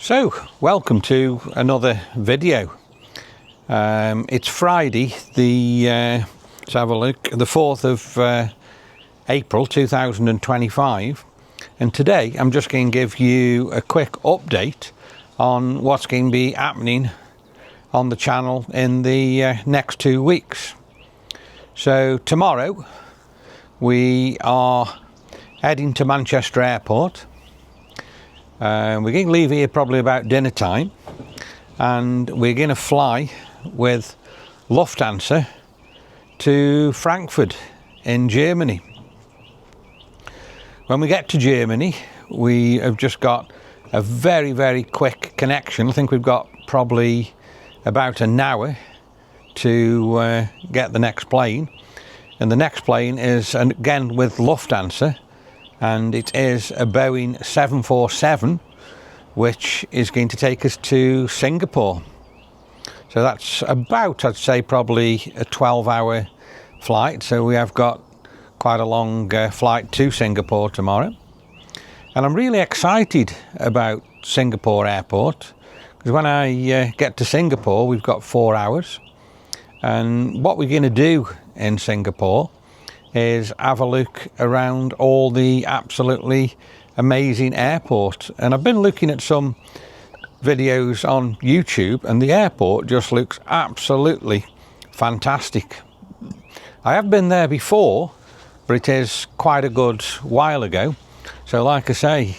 So, welcome to another video. It's Friday, let's have a look, the 4th of April 2025, and today I'm just going to give you a quick update on what's going to be happening on the channel in the next 2 weeks. So tomorrow we are heading to Manchester Airport. We're going to leave here probably about dinner time, and we're going to fly with Lufthansa to Frankfurt in Germany. When we get to Germany, we have just got a very quick connection. I think we've got probably about an hour to get the next plane, and the next plane is again with Lufthansa, and it is a Boeing 747, which is going to take us to Singapore. So that's about, I'd say, probably a 12-hour flight. So we have got quite a long flight to Singapore tomorrow. And I'm really excited about Singapore Airport, because when I get to Singapore, we've got 4 hours. And what we're going to do in Singapore is have a look around all the absolutely amazing airport. And I've been looking at some videos on YouTube, and the airport just looks absolutely fantastic. I have been there before, but it is quite a good while ago. So like I say,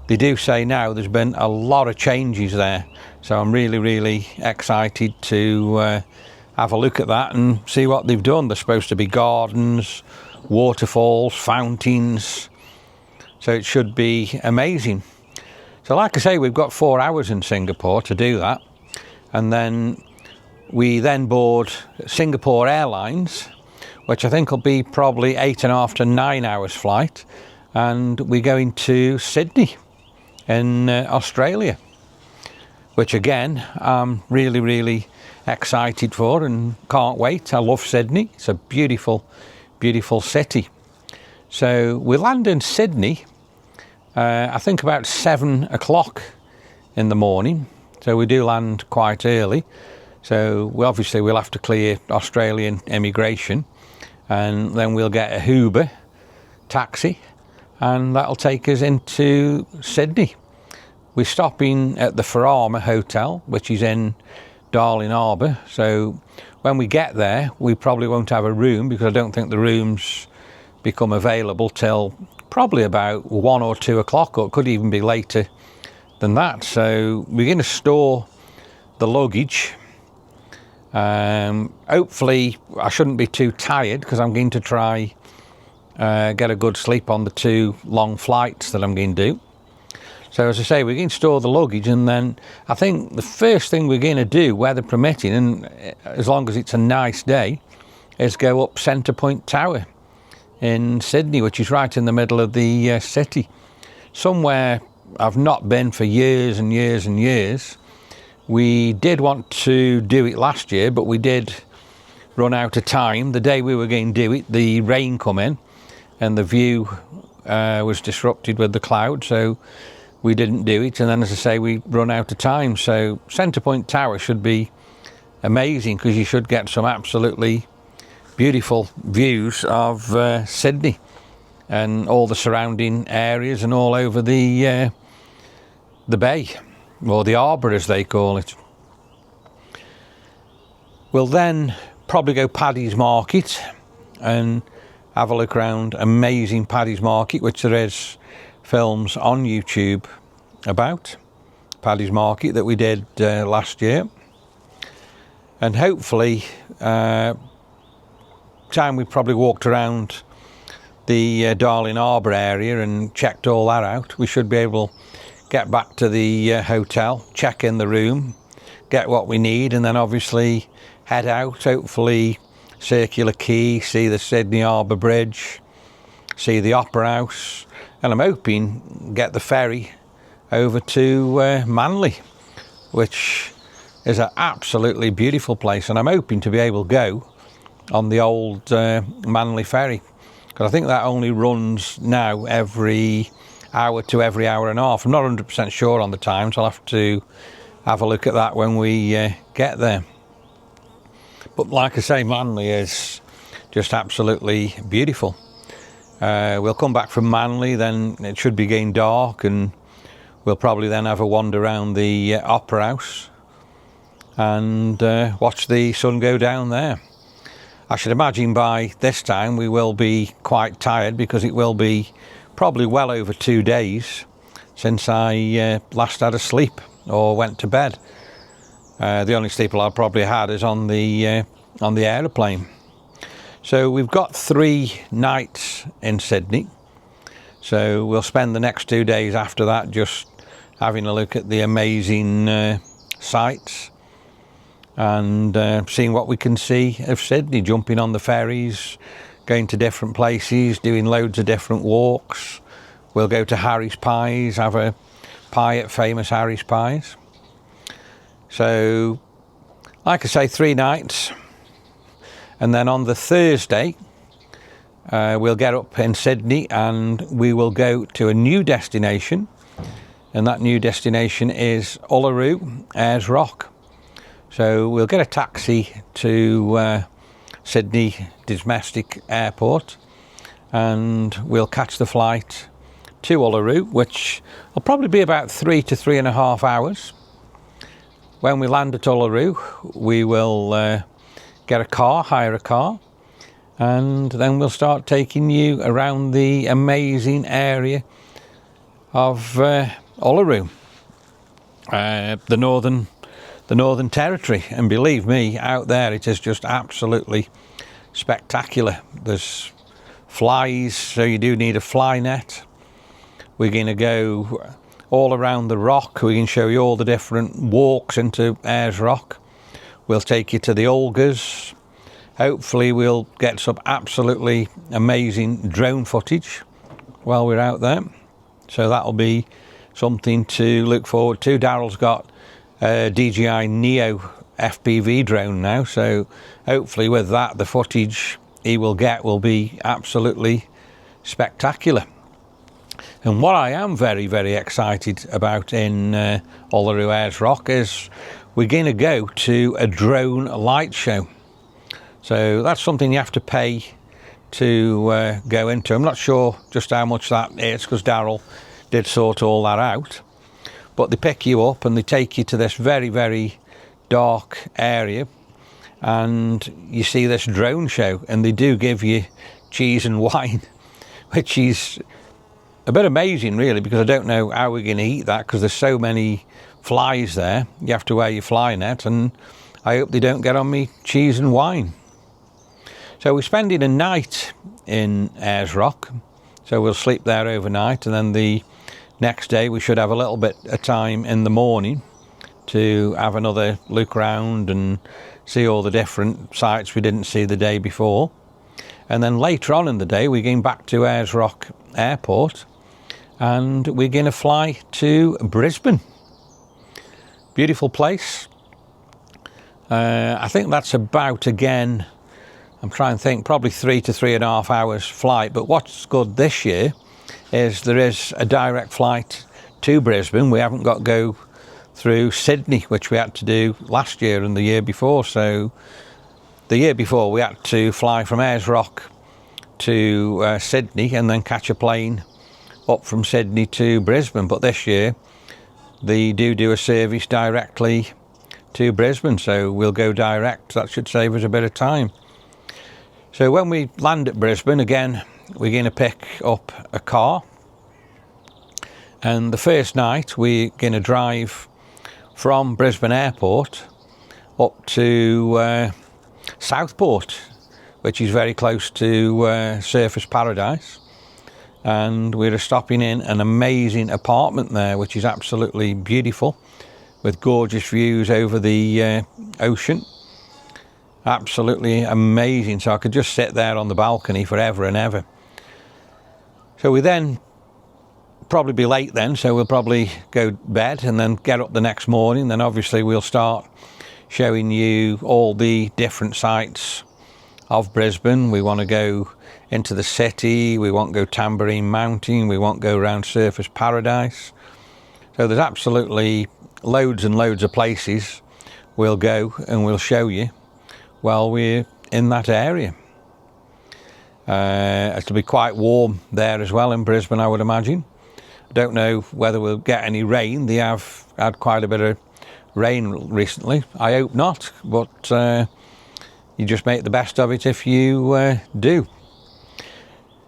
they do say now there's been a lot of changes there. So I'm really excited to have a look at that and see what they've done. There's supposed to be gardens, waterfalls, fountains, so it should be amazing. So like I say, we've got 4 hours in Singapore to do that, and then we board Singapore Airlines, which I think will be probably 8.5 to 9 hours flight, and we're going to Sydney in Australia, which again I'm really excited for and can't wait. I love Sydney. It's a beautiful city. So we land in Sydney I think about 7 o'clock in the morning, so we do land quite early. So we'll have to clear Australian immigration, and then we'll get a Uber taxi, and that'll take us into Sydney. We're stopping at the Farama Hotel, which is in Darling Harbour. So when we get there, we probably won't have a room, because I don't think the rooms become available till probably about 1 or 2 o'clock, or it could even be later than that. So we're going to store the luggage. Hopefully I shouldn't be too tired, because I'm going to try get a good sleep on the 2 long flights that I'm going to do. So as I say, we're going to store the luggage, and then I think the first thing we're going to do, weather permitting, and as long as it's a nice day, is go up Centre Point Tower in Sydney, which is right in the middle of the city. Somewhere I've not been for years and years. We did want to do it last year, but we did run out of time. The day we were going to do it, the rain come in, and the view was disrupted with the cloud, so we didn't do it. And then, as I say, we run out of time. So Centre Point Tower should be amazing, because you should get some absolutely beautiful views of Sydney and all the surrounding areas, and all over the bay, or the harbour as they call it. We'll then probably go Paddy's Market and have a look around amazing Paddy's Market, which there is films on YouTube about Paddy's Market that we did last year. And hopefully time we probably walked around the Darling Harbour area and checked all that out, we should be able to get back to the hotel, check in the room, get what we need, and then obviously head out, hopefully Circular Quay, see the Sydney Harbour Bridge, see the Opera House, and I'm hoping get the ferry over to Manly, which is an absolutely beautiful place, and I'm hoping to be able to go on the old Manly ferry, because I think that only runs now every hour to every hour and a half. I'm not 100% sure on the times. I'll have to have a look at that when we get there. But like I say, Manly is just absolutely beautiful. We'll come back from Manly, then it should be getting dark, and we'll probably then have a wander around the Opera House and watch the sun go down there. I should imagine by this time we will be quite tired, because it will be probably well over 2 days since I last had a sleep or went to bed. The only sleep I've probably had is on the aeroplane. So we've got 3 nights in Sydney. So we'll spend the next 2 days after that just having a look at the amazing sights and seeing what we can see of Sydney, jumping on the ferries, going to different places, doing loads of different walks. We'll go to Harry's Pies, have a pie at famous Harry's Pies. So, like I say, 3 nights. And then on the Thursday, we'll get up in Sydney and we will go to a new destination. And that new destination is Uluru, Ayers Rock. So we'll get a taxi to Sydney Domestic Airport, and we'll catch the flight to Uluru, which will probably be about 3 to 3.5 hours. When we land at Uluru, we will get a car, hire a car, and then we'll start taking you around the amazing area of Uluru, the Northern Territory. And believe me, out there it is just absolutely spectacular. There's flies, so you do need a fly net. We're going to go all around the rock. We can show you all the different walks into Ayers Rock. We'll take you to the Olgas. Hopefully we'll get some absolutely amazing drone footage while we're out there. So that'll be something to look forward to. Daryl's got a DJI Neo FPV drone now, so hopefully with that the footage he will get will be absolutely spectacular. And what I am very, very excited about in Uluru Ayers Rock is we're going to go to a drone light show. So that's something you have to pay to go into. I'm not sure just how much that is, because Daryl did sort all that out. But they pick you up and they take you to this very, very dark area, and you see this drone show, and they do give you cheese and wine, which is a bit amazing really, because I don't know how we're going to eat that, because there's so many flies there. You have to wear your fly net, and I hope they don't get on me cheese and wine. So we're spending a night in Ayers Rock, so we'll sleep there overnight, and then the next day we should have a little bit of time in the morning to have another look around and see all the different sites we didn't see the day before. And then later on in the day we're going back to Ayers Rock Airport, and we're going to fly to Brisbane. Beautiful place. I think that's about, again, I'm trying to think, probably 3 to 3.5 hours flight. But what's good this year is there is a direct flight to Brisbane. We haven't got to go through Sydney, which we had to do last year and the year before. So the year before we had to fly from Ayers Rock to Sydney and then catch a plane up from Sydney to Brisbane. But this year they do a service directly to Brisbane, so we'll go direct. That should save us a bit of time. So when we land at Brisbane, again, we're going to pick up a car, and the first night we're going to drive from Brisbane Airport up to Southport, which is very close to Surfers Paradise, and we're stopping in an amazing apartment there, which is absolutely beautiful, with gorgeous views over the ocean. Absolutely amazing. So I could just sit there on the balcony forever and ever. So we then probably be late then, so we'll probably go to bed and then get up the next morning. Then obviously we'll start showing you all the different sites of Brisbane. We want to go into the city, we want to go Tambourine Mountain, we want to go around Surfers Paradise. So there's absolutely loads and loads of places we'll go and we'll show you while we're in that area. It'll be quite warm there as well in Brisbane, I would imagine. I don't know whether we'll get any rain. They have had quite a bit of rain recently. I hope not, but you just make the best of it if you do.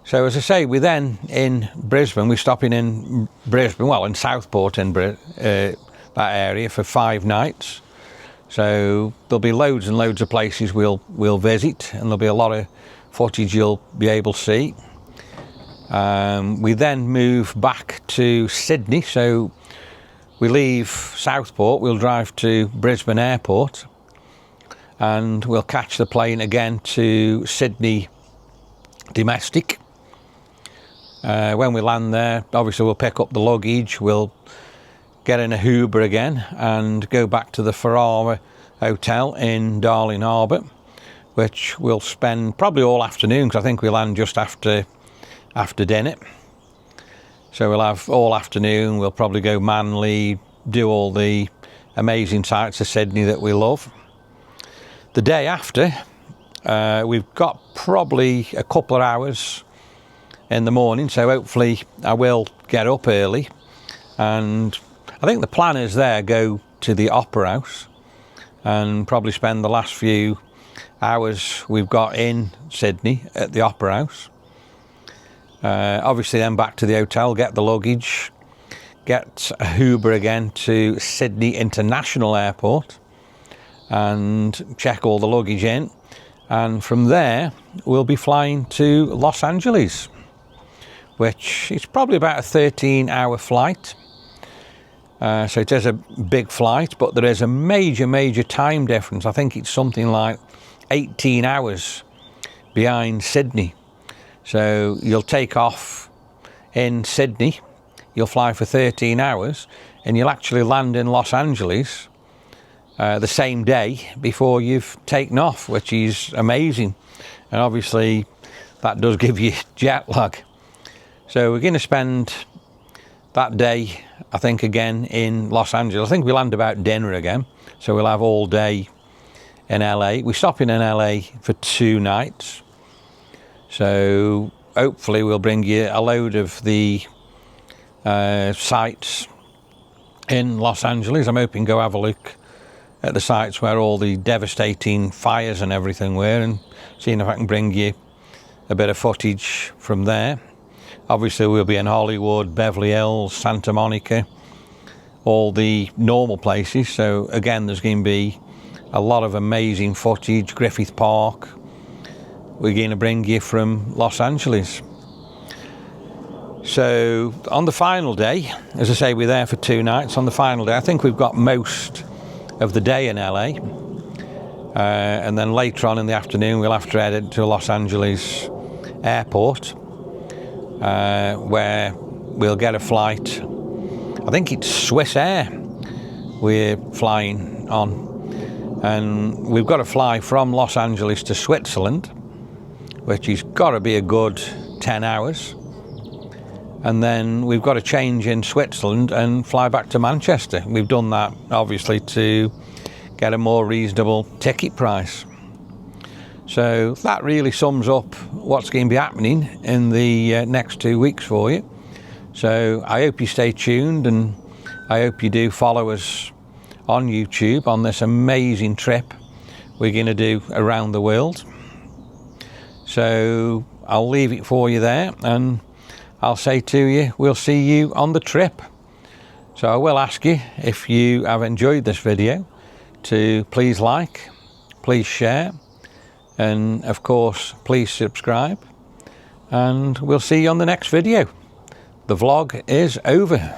So as I say, we're then in Brisbane. We're stopping in Brisbane, well, in Southport, in that area for 5 nights. So there'll be loads and loads of places we'll visit, and there'll be a lot of footage you'll be able to see. We then move back to Sydney. So we leave Southport, we'll drive to Brisbane Airport, and we'll catch the plane again to Sydney domestic. When we land there, obviously we'll pick up the luggage, we'll get in a Uber again and go back to the Ferrara Hotel in Darling Harbour, which we'll spend probably all afternoon, because I think we land just after dinner. So we'll have all afternoon, we'll probably go Manly, do all the amazing sights of Sydney that we love. The day after, we've got probably a couple of hours in the morning, so hopefully I will get up early, and I think the plan is there, go to the Opera House and probably spend the last few hours we've got in Sydney at the Opera House. Obviously then back to the hotel, get the luggage, get a Uber again to Sydney International Airport and check all the luggage in, and from there we'll be flying to Los Angeles, which is probably about a 13-hour flight. So it is a big flight, but there is a major time difference. I think it's something like 18 hours behind Sydney. So you'll take off in Sydney, you'll fly for 13 hours, and you'll actually land in Los Angeles the same day before you've taken off, which is amazing. And obviously that does give you jet lag. So we're going to spend that day, I think, again in Los Angeles. I think we land about dinner again, so we'll have all day in LA. We're stopping in LA for 2 nights, so hopefully we'll bring you a load of the sites in Los Angeles. I'm hoping go have a look at the sites where all the devastating fires and everything were, and seeing if I can bring you a bit of footage from there. Obviously we'll be in Hollywood, Beverly Hills, Santa Monica, all the normal places. So again, there's going to be a lot of amazing footage. Griffith Park, we're going to bring you from Los Angeles. So on the final day, as I say, we're there for 2 nights. On the final day, I think we've got most of the day in LA, and then later on in the afternoon we'll have to head into Los Angeles Airport, where we'll get a flight. I think it's Swiss Air we're flying on, and we've got to fly from Los Angeles to Switzerland, which has got to be a good 10 hours, and then we've got to change in Switzerland and fly back to Manchester. We've done that obviously to get a more reasonable ticket price. So that really sums up what's going to be happening in the next 2 weeks for you. So I hope you stay tuned, and I hope you do follow us on YouTube on this amazing trip we're going to do around the world. So I'll leave it for you there, and I'll say to you, we'll see you on the trip. So I will ask you, if you have enjoyed this video, to please like, please share, and of course please subscribe, and we'll see you on the next video. The vlog is over.